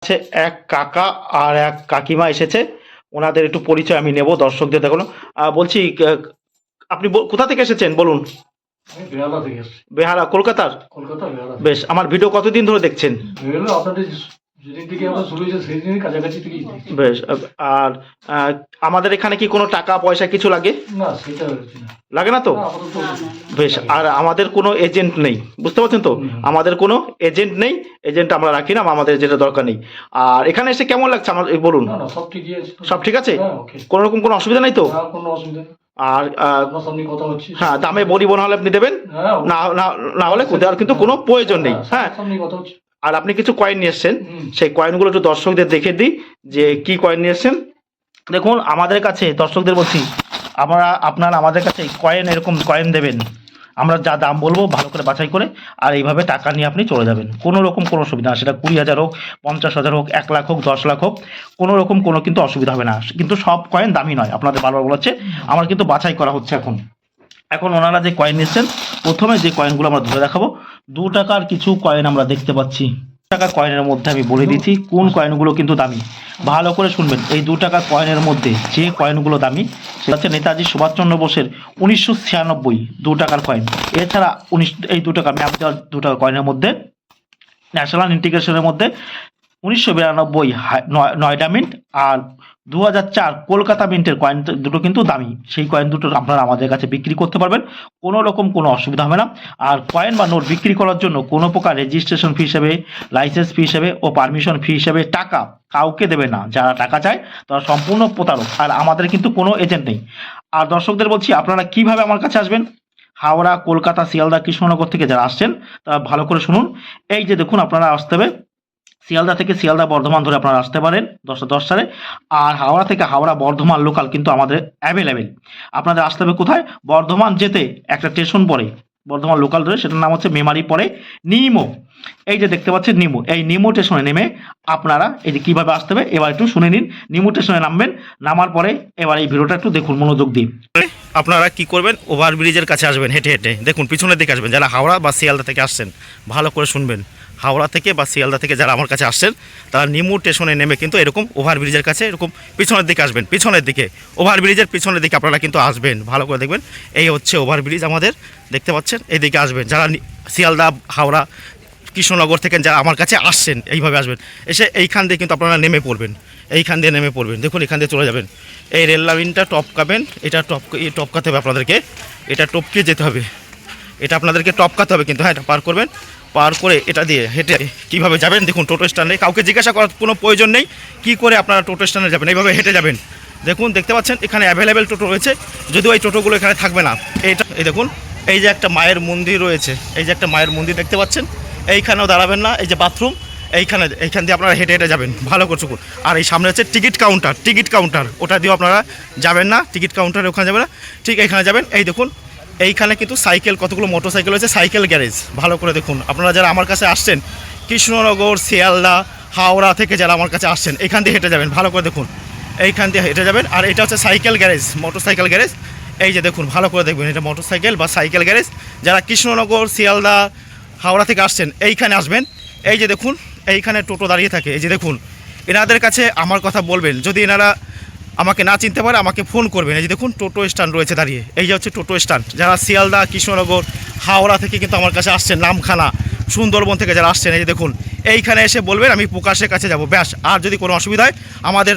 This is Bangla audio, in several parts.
আছে এক কাকা আর এক কাকিমা এসেছে। ওনাদের একটু পরিচয় আমি নেব দর্শকদের। দেখুন বলছি আপনি কোথা থেকে এসেছেন বলুন? আমি বেহালা থেকে এসেছি। বেহালা, কলকাতার? কলকাতা বেহালা। বেশ, আমার ভিডিও কতদিন ধরে দেখছেন? বেহালা আপনাদের যেদিন থেকে আমরা শুরু হয়েছে সেই দিনই কাছাকাছি থেকেই দেখছি। বেশ, আর আমাদের এখানে কি কোনো টাকা পয়সা কিছু লাগে? না সেটা হচ্ছে না। লাগে না তো? না, আপাতত বেশ, আর আমাদের কোনো এজেন্ট নেই, বুঝতে পারছেন তো? আমাদের কোনো এজেন্ট নেই, এজেন্ট আমরা রাখি না, আমাদের এজেন্টের দরকার নেই। আর এখানে এসে কেমন লাগছে আমার বলুন? না না সব ঠিকই আছে। সব ঠিক আছে? হ্যাঁ, ওকে। কোনো রকম কোনো অসুবিধা নেই তো? না কোনো অসুবিধা নেই। আর আপনার সামনে কথা হচ্ছে। হ্যাঁ, দামে বড়ি বোনা হলে আপনি দেবেন, হ্যাঁ, না না না হলে দেওয়ার কিন্তু কোনো প্রয়োজন নেই। হ্যাঁ, সামনে কথা হচ্ছে। আর আপনি কিছু কয়েন নিয়ে এসছেন, সেই কয়েনগুলো একটু দর্শকদের দেখে দিই যে কি কয়েন নিয়ে এসছেন। দেখুন আমাদের কাছে, দর্শকদের বলছি, আপনারা আমাদের কাছে কয়েন, এরকম কয়েন দেবেন, আমরা যা দাম বলবো ভালো করে বাছাই করে, আর এইভাবে টাকা নিয়ে আপনি চলে যাবেন। কোনো রকম কোনো অসুবিধা না, সেটা 20,000 হোক, 50,000 হোক, 1 লাখ হোক, 10 লাখ হোক, কোনো রকম কোনো কিন্তু অসুবিধা হবে না। কিন্তু সব কয়েন দামি নয়, আপনাদের বারবার বলা হচ্ছে, আমার কিন্তু বাছাই করা হচ্ছে এখন ওনারা যে কয়েন নিচ্ছেন, প্রথমে যে কয়েনগুলো আমরা ধরে দেখাবো, 2 টাকার কিছু কয়েন আমরা দেখতে পাচ্ছি। টাকা কয়েনের মধ্যে আমি বলে দিচ্ছি কোন কয়েনগুলো কিন্তু দামি, ভালো করে শুনবেন। এই 2 টাকার কয়েনের মধ্যে যে কয়েনগুলো দামি সেটা হচ্ছে নেতাজি সুভাষচন্দ্র বোসের 1996 2 টাকার কয়েন। এছাড়া এই 2 টাকার ম্যাপ দেওয়ার 2 টাকার কয়েনের মধ্যে ন্যাশনাল ইন্টিগ্রেশনের মধ্যে 1992 নয়ডা মিন্ট আর 2004 কলকাতা মিন্টের কয়েন দুটো কিন্তু দামি। সেই কয়েন দুটো আপনারা আমাদের কাছে বিক্রি করতে পারবেন, কোনো রকম কোনো অসুবিধা হবে না। আর কয়েন বা নোট বিক্রি করার জন্য কোনো প্রকার রেজিস্ট্রেশন ফি হিসেবে, লাইসেন্স ফি হিসেবে ও পারমিশন ফি হিসেবে টাকা কাউকে দেবে না। যারা টাকা চায় তারা সম্পূর্ণ প্রতারক, আর আমাদের কিন্তু কোনো এজেন্ট নেই। আর দর্শকদের বলছি, আপনারা কিভাবে আমার কাছে আসবেন। হাওড়া, কলকাতা, শিয়ালদা, কৃষ্ণনগর থেকে যারা আসছেন তারা ভালো করে শুনুন। এই যে দেখুন, আপনারা আসতে হবে শিয়ালদা থেকে, শিয়ালদা বর্ধমান ধরে আপনারা আসতে পারেন 10 সালে। আর হাওড়া থেকে হাওড়া বর্ধমান লোকাল কিন্তু আমাদের অ্যাভেলেবেল। আপনাদের আসতে হবে কোথায়? বর্ধমান যেতে একটা স্টেশন পড়ে, বর্ধমান লোকাল ধরে, সেটার নাম হচ্ছে মেমারি, পড়ে নিমো। এই যে দেখতে পাচ্ছেন নিমো, এই নিমো স্টেশনে নেমে আপনারা এই যে কীভাবে আসতে হবে এবার একটু শুনে নিন। নিমো স্টেশনে নামবেন, নামার পরে এবার এই ভিডিওটা একটু দেখুন মনোযোগ দিয়ে। আপনারা কি করবেন, ওভারব্রিজের কাছে আসবেন হেঁটে হেঁটে, দেখুন পিছনের দিকে আসবেন। যারা হাওড়া বা শিয়ালদা থেকে আসছেন ভালো করে শুনবেন, হাওড়া থেকে বা শিয়ালদা থেকে যারা আমার কাছে আসছেন তারা নিমু স্টেশনে নেমে কিন্তু এরকম ওভারব্রিজের কাছে এরকম পিছনের দিকে আসবেন, পিছনের দিকে, ওভারব্রিজের পিছনের দিকে আপনারা কিন্তু আসবেন। ভালো করে দেখবেন, এই হচ্ছে ওভারব্রিজ আমাদের, দেখতে পাচ্ছেন, এইদিকে আসবেন। যারা শিয়ালদা, হাওড়া, কৃষ্ণনগর থেকে যারা আমার কাছে আসছেন এইভাবে আসবেন, এসে এইখান দিয়ে কিন্তু আপনারা নেমে পড়বেন, এইখান দিয়ে নেমে পড়বেন। দেখুন এখান দিয়ে চলে যাবেন, এই রেল লাইনটা টপকাবেন, এটা টপকাতে হবে আপনাদেরকে, এটা টপকে যেতে হবে, এটা আপনাদেরকে টপকাতে হবে কিন্তু। হ্যাঁ, এটা পার করবেন, পার করে এটা দিয়ে হেঁটে কীভাবে যাবেন দেখুন। টোটো স্ট্যান্ডে কাউকে জিজ্ঞাসা করার কোনো প্রয়োজন নেই কী করে আপনারা টোটো স্ট্যান্ডে যাবেন, এইভাবে হেঁটে যাবেন। দেখুন দেখতে পাচ্ছেন এখানে অ্যাভেলেবেল টোটো রয়েছে, যদিও এই টোটোগুলো এখানে থাকবে না। এই দেখুন, এই যে একটা মায়ের মন্দির রয়েছে, এই যে একটা মায়ের মন্দির দেখতে পাচ্ছেন, এইখানেও দাঁড়াবেন না, এই যে বাথরুম, এইখান দিয়ে আপনারা হেঁটে হেঁটে যাবেন, ভালো করে চুকুন। আর এই সামনে হচ্ছে টিকিট কাউন্টার, ওটা দিয়েও আপনারা যাবেন না, টিকিট কাউন্টারে ওখানে যাবেন না, ঠিক এইখানে যাবেন। এই দেখুন এইখানে কিন্তু সাইকেল, কতগুলো মোটর সাইকেল রয়েছে, সাইকেল গ্যারেজ, ভালো করে দেখুন। আপনারা যারা আমার কাছে আসছেন কৃষ্ণনগর, শিয়ালদা, হাওড়া থেকে যারা আমার কাছে আসছেন এখান দিয়ে হেঁটে যাবেন, ভালো করে দেখুন, এইখান দিয়ে হেঁটে যাবেন। আর এটা হচ্ছে cycle garage, motor cycle garage, এই যে দেখুন ভালো করে দেখবেন, এটা মোটর সাইকেল বা সাইকেল গ্যারেজ। যারা কৃষ্ণনগর, শিয়ালদা, হাওড়া থেকে আসছেন এইখানে আসবেন। এই যে দেখুন এইখানে টোটো দাঁড়িয়ে থাকে, এই যে দেখুন, এনাদের কাছে আমার কথা বলবেন, যদি এনারা আমাকে না চিনতে পারে আমাকে ফোন করবেন। এই যে দেখুন টোটো স্ট্যান্ড রয়েছে দাঁড়িয়ে, এই যে হচ্ছে টোটো স্ট্যান্ড। যারা শিয়ালদা, কৃষ্ণনগর, হাওড়া থেকে কিন্তু আমার কাছে আসছেন, নামখানা, সুন্দরবন থেকে যারা আসছেন, এই যে দেখুন এইখানে এসে বলবেন আমি প্রকাশের কাছে যাব, ব্যাস। আর যদি কোনো অসুবিধা হয় আমাদের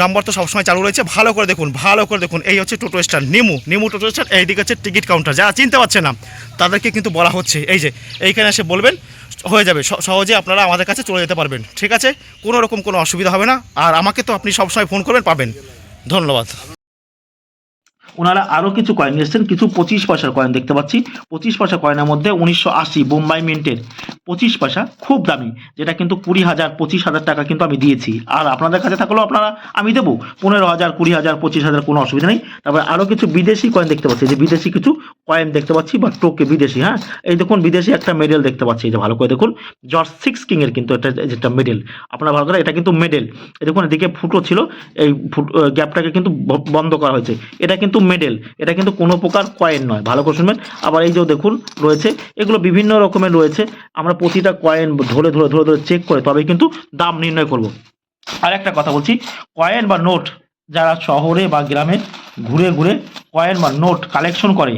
নাম্বার তো সবসময় চালু রয়েছে, ভালো করে দেখুন, ভালো করে দেখুন। এই হচ্ছে টোটো স্ট্যান্ড নিমু টোটো স্ট্যান্ড, এইদিকে হচ্ছে টিকিট কাউন্টার। যারা চিনতে পারছে না তাদেরকে কিন্তু বলা হচ্ছে, এই যে এইখানে এসে বলবেন, হয়ে যাবে, সহজে আপনারা আমাদের কাছে চলে যেতে পারবেন, ঠিক আছে? কোনো রকম কোনো অসুবিধা হবে না। আর আমাকে তো আপনি সবসময় ফোন করবেন, পাবেন। ধন্যবাদ। ওনারা আরও কিছু কয়েন নিয়েছেন, কিছু 25 পয়সার কয়েন দেখতে পাচ্ছি। 25 পয়সা কয়েনের মধ্যে 1980 বোম্বাই মিন্টের 25 পয়সা, খুব দামি, যেটা কিন্তু 20,000 25,000 টাকা কিন্তু আমি দিয়েছি। আর আপনাদের কাছে থাকলেও আপনারা আমি দেবো 15,000 20,000 25,000, কোনো অসুবিধা নেই। তারপরে আরও কিছু বিদেশি কয়েন দেখতে পাচ্ছি, যে বিদেশি কিছু কয়েন দেখতে পাচ্ছি বা টোকে বিদেশি। হ্যাঁ, এই দেখুন বিদেশি একটা মেডেল দেখতে পাচ্ছি, এই যে ভালো করে দেখুন, জর্জ 6 কিংয়ের কিন্তু একটা মেডেল, আপনারা ভালো করে, এটা কিন্তু মেডেল। এই দেখুন এদিকে ফুটো ছিল, এই গ্যাপটাকে কিন্তু বন্ধ করা হয়েছে, এটা কিন্তু মেডেল, এটা কিন্তু কোনো প্রকার কয়েন নয়, ভালো করে শুনবেন। আবার এই যে দেখুন রয়েছে, এগুলো বিভিন্ন রকমের রয়েছে, আমরা প্রতিটা কয়েন ধরে ধরে ধরে ধরে চেক করে তবে কিন্তু দাম নির্ণয় করব। আর একটা কথা বলছি, কয়েন বা নোট যারা শহরে বা গ্রামে ঘুরে ঘুরে কয়েন বা নোট কালেকশন করে,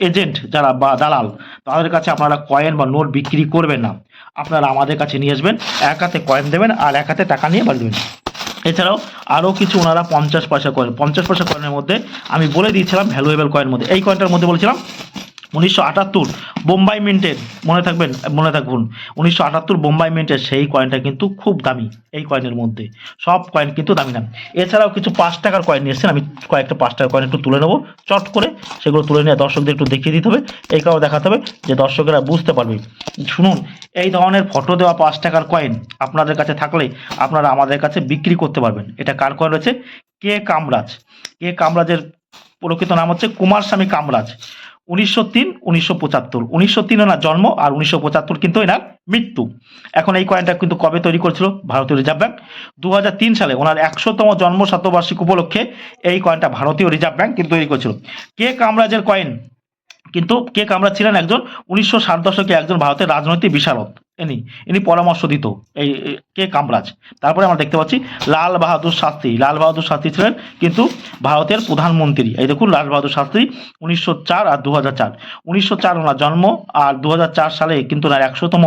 এজেন্ট যারা বা দালাল, তাদের কাছে আপনারা কয়েন বা নোট বিক্রি করবেন না। আপনারা আমাদের কাছে নিয়ে আসবেন, এক হাতে কয়েন দেবেন আর এক হাতে টাকা নিয়ে বাড়ি দেবেন। এছাড়াও আরও কিছু ওনারা 50 পয়সা কয়েন, 50 পয়সা কয়েনের মধ্যে আমি বলে দিয়েছিলাম ভ্যালুয়েবল কয়েনের মধ্যে, এই কয়েনটার মধ্যে বলেছিলাম 1978 বোম্বাই মিন্টের, মনে থাকবেন, মনে থাকুন 1978 বোম্বাই মিন্টের সেই কয়েনটা কিন্তু খুব দামি। এই কয়েনের মধ্যে সব কয়েন কিন্তু দামি না। এছাড়াও কিছু 5 টাকার কয়েন নিয়ে এসেছেন, আমি কয়েকটা 5 টাকার কয়েন একটু তুলে নেবো চট করে, সেগুলো তুলে নিয়ে দর্শকদের একটু দেখিয়ে দিতে হবে, এই কারণে দেখাতে হবে যে দর্শকেরা বুঝতে পারবে। শুনুন, এই ধরনের ফটো দেওয়া 5 টাকার কয়েন আপনাদের কাছে থাকলে আপনারা আমাদের কাছে বিক্রি করতে পারবেন। এটা কার কয়েন রয়েছে? কে কামরাজ। কে কামরাজের প্রকৃত নাম হচ্ছে কুমারস্বামী কামরাজ। 1903, 1975, 1903 ওনার জন্ম আর 1975 কিন্তু এনার মৃত্যু। এখন এই কয়েনটা কিন্তু কবে তৈরি করেছিল ভারতীয় রিজার্ভ ব্যাংক? 2003 সালে ওনার 100তম জন্ম শতবার্ষিকী উপলক্ষে এই কয়েনটা ভারতীয় রিজার্ভ ব্যাংক কিন্তু তৈরি করেছিল। কে কামরাজের কয়েন কিন্তু, কে কামরাজ ছিলেন একজন 1960 দশকে একজন ভারতের রাজনৈতিক বিশারদ। ইনি পরামর্শ দিত এই কে কামরাজ। তারপরে আমরা দেখতে পাচ্ছি লাল বাহাদুর শাস্ত্রী। লাল বাহাদুর শাস্ত্রী ছিলেন কিন্তু ভারতের প্রধানমন্ত্রী। এই দেখুন লাল বাহাদুর শাস্ত্রী 1904 আর 2004। 1904 ওনার জন্ম আর 2004 সালে কিন্তু ওনার 100তম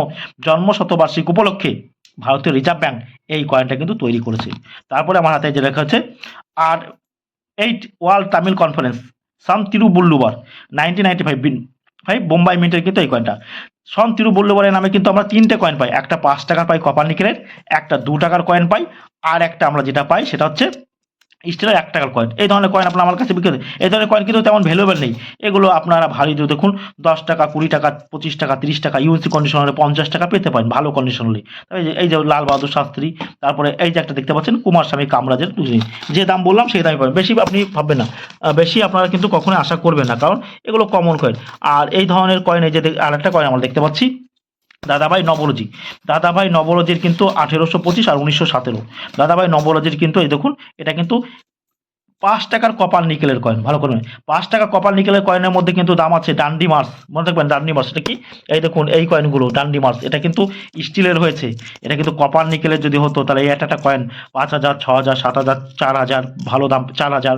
জন্ম শতবার্ষিকী উপলক্ষে ভারতীয় রিজার্ভ ব্যাংক এই কয়েনটা কিন্তু তৈরি করেছে। তারপরে আমার হাতে যে লেখা হচ্ছে আর 8 ওয়ার্ল্ড তামিল কনফারেন্স সাম তিরুবল্লুবার 1995 বোম্বাই মিন্টের কিন্তু এই কয়েনটা। সন তিরুবল্লুবরের নামে কিন্তু আমরা 3টে কয়েন পাই, একটা 5 টাকার পাই কপার নিকেলের, একটা 2 টাকার কয়েন পাই, আর একটা আমরা যেটা পাই সেটা হচ্ছে স্টিলের 1 টাকার কয়েন। এই ধরনের কয়েন আপনার আমার কাছে বিক্রি, এই ধরনের কয়েন কিন্তু তেমন ভ্যালুয়েবল নেই। এগুলো আপনারা ভারী দেখুন 10 টাকা, 20 টাকা, 25 টাকা, 30 টাকা, ইউএনসি কন্ডিশন হলে 50 টাকা পেতে পারেন ভালো কন্ডিশন হলে। এই যে লাল বাহাদুর শাস্ত্রী, তারপরে এই যে একটা দেখতে পাচ্ছেন কুমারস্বামী কামরাজের, যে দাম বললাম সেই দামই পাবেন, বেশি আপনি ভাববেন না, বেশি আপনারা কিন্তু কখনোই আশা করবেন না, কারণ এগুলো কমন কয়েন। আর এই ধরনের কয়েন, এই যে আরেকটা কয়েন আমরা দেখতে পাচ্ছি দাদাভাই নবরোজি। দাদাভাই নবরোজির কিন্তু 1825 আর 1917। দাদাভাই নবরোজির কিন্তু এই দেখুন, এটা কিন্তু 5 টাকার কপার নিকেলের কয়েন, ভালো করবেন। 5 টাকা কপার নিকেলের কয়েনের মধ্যে কিন্তু দাম আছে ডান্ডি মার্স, মনে রাখবেন ডান্ডি মার্স। এটা কি? এই দেখুন এই কয়েনগুলো ডান্ডি মার্স, এটা কিন্তু স্টিলের হয়েছে। এটা কিন্তু কপার নিকেলের যদি হতো তাহলে এই একটা কয়েন 5000, 6000, 7000, 4000, ভালো দাম 4000,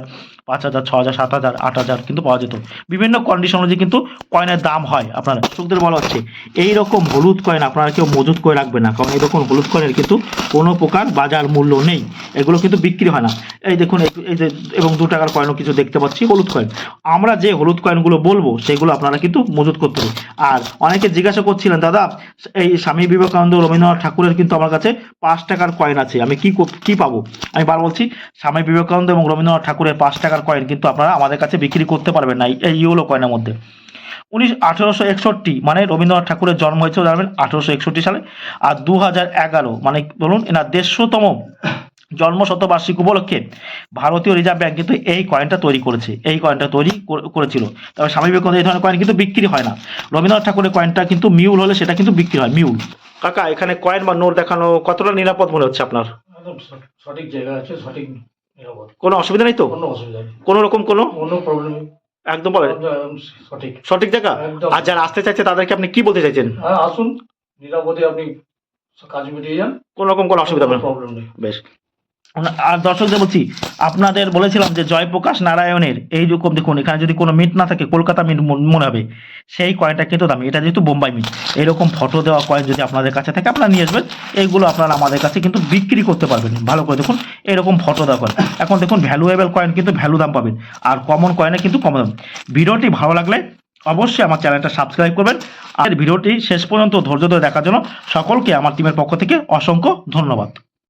5000, 6000, 7000, 8000 কিন্তু পাওয়া যেত। বিভিন্ন কন্ডিশন অনুযায়ী কিন্তু কয়েনের দাম হয়। আপনারা দর্শকদের বলা হচ্ছে এইরকম হলুদ কয়েন আপনারা কেউ মজুত করে রাখবেন না, কারণ এরকম হলুদ কয়েনের কিন্তু কোনো প্রকার বাজার মূল্য নেই, এগুলো কিন্তু বিক্রি হয় না। এই দেখুন এই যে, এবং 2 টাকার কয়েনও কিছু দেখতে পাচ্ছি হলুদ কয়েন। আমরা যে হলুদ কয়েনগুলো বলবো সেগুলো আপনারা কিন্তু মজুত করতে হবে। আর অনেকে জিজ্ঞাসা করছিলেন দাদা এই স্বামী বিবেকানন্দ, রবীন্দ্রনাথ ঠাকুরের কিন্তু আমার কাছে 5 টাকার কয়েন আছে, আমি কি পাবো? আমি বার বলছি, স্বামী বিবেকানন্দ এবং রবীন্দ্রনাথ ঠাকুরের 5 টাকার কয়েন কিন্তু আপনারা আমাদের কাছে বিক্রি করতে পারবেন না এই ইউলো কয়েনের মধ্যে। 1861 মানে রবীন্দ্রনাথ ঠাকুরের জন্ম হয়েছিল জানবেন 1861 সালে, আর 2011 মানে বলুন এনার 150তম জন্ম শতবার্ষিকী উপলক্ষে ভারতীয় রিজার্ভ ব্যাংক কিন্তু এই কয়েনটা তৈরি করেছে, এই কয়েনটা তৈরি করেছিল। তবে স্বামী বিবেকানন্দ এই ধরনের কয়েন কিন্তু বিক্রি হয় না। রবীন্দ্রনাথ ঠাকুরের কয়েনটা কিন্তু মিউল হলে সেটা কিন্তু বিক্রি হয়, মিউল। কাকা এখানে কয়েন বা নোট দেখানো কতটা নিরাপদ মনে হচ্ছে আপনার? একদম সঠিক জায়গা আছে, সঠিক নিরাপদ, কোনো অসুবিধা নেই তো? কোনো অসুবিধা নেই, কোনো রকম কোনো প্রবলেম একদম পাবেন একদম সঠিক সঠিক জায়গা। একদম। আর যারা আসতে চাইছে তাদেরকে আপনি কি বলতে চাইছেন? হ্যাঁ আসুন, নিরাপদে আপনি কাজ মিটিয়ে যান, কোনো রকম কোনো অসুবিধা হবে না, প্রবলেম নেই। বেশ। আর দর্শকদের বলছি, আপনাদের বলেছিলাম যে জয়প্রকাশ নারায়ণের এই রকম দেখুন, এখানে যদি কোনো মিট না থাকে কলকাতা মিট মনে হবে, সেই কয়েনটা কিন্তু দামি, এটা যেহেতু বোম্বাই মিট। এরকম ফটো দেওয়া কয়েন যদি আপনাদের কাছে থাকে আপনারা নিয়ে আসবেন, এইগুলো আপনারা আমাদের কাছে কিন্তু বিক্রি করতে পারবেন। ভালো করে দেখুন এরকম ফটো দেওয়া কয়েন। এখন দেখুন ভ্যালুয়েবল কয়েন কিন্তু ভ্যালু দাম পাবেন, আর কমন কয়েনে কিন্তু কম দাম। ভিডিওটি ভালো লাগলে অবশ্যই আমার চ্যানেলটা সাবস্ক্রাইব করবেন। আর ভিডিওটি শেষ পর্যন্ত ধৈর্য ধরে দেখার জন্য সকলকে আমার টিমের পক্ষ থেকে অসংখ্য ধন্যবাদ।